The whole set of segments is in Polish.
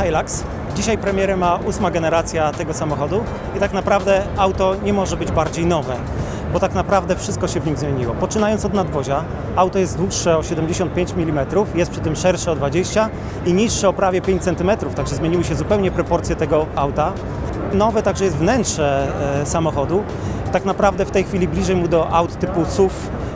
Hilux. Dzisiaj premierę ma 8. generacja tego samochodu i tak naprawdę auto nie może być bardziej nowe, bo tak naprawdę wszystko się w nim zmieniło. Poczynając od nadwozia, auto jest dłuższe o 75 mm, jest przy tym szersze o 20 i niższe o prawie 5 cm, także zmieniły się zupełnie proporcje tego auta. Nowe także jest wnętrze samochodu. Tak naprawdę w tej chwili bliżej mu do aut typu SUV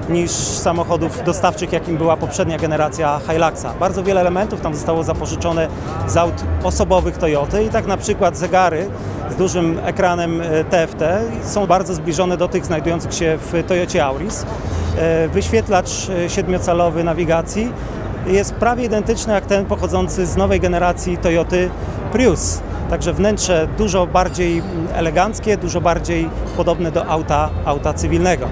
niż samochodów dostawczych, jakim była poprzednia generacja Hiluxa. Bardzo wiele elementów tam zostało zapożyczone z aut osobowych Toyoty i tak na przykład zegary z dużym ekranem TFT są bardzo zbliżone do tych znajdujących się w Toyocie Auris. Wyświetlacz 7-calowy nawigacji jest prawie identyczny jak ten pochodzący z nowej generacji Toyoty Prius. Także wnętrze dużo bardziej eleganckie, dużo bardziej podobne do auta cywilnego.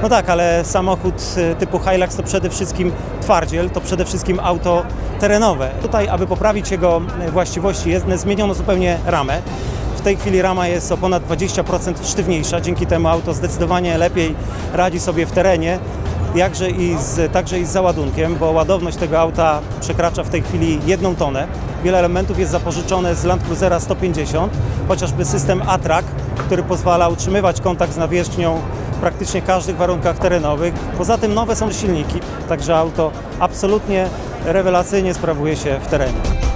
No tak, ale samochód typu Hilux to przede wszystkim twardziel, to przede wszystkim auto terenowe. Tutaj, aby poprawić jego właściwości jezdne, zmieniono zupełnie ramę. W tej chwili rama jest o ponad 20% sztywniejsza, dzięki temu auto zdecydowanie lepiej radzi sobie w terenie, także i z załadunkiem, bo ładowność tego auta przekracza w tej chwili 1 tonę. Wiele elementów jest zapożyczone z Land Cruisera 150, chociażby system A-Track, który pozwala utrzymywać kontakt z nawierzchnią w praktycznie każdych warunkach terenowych. Poza tym nowe są silniki, także auto absolutnie rewelacyjnie sprawuje się w terenie.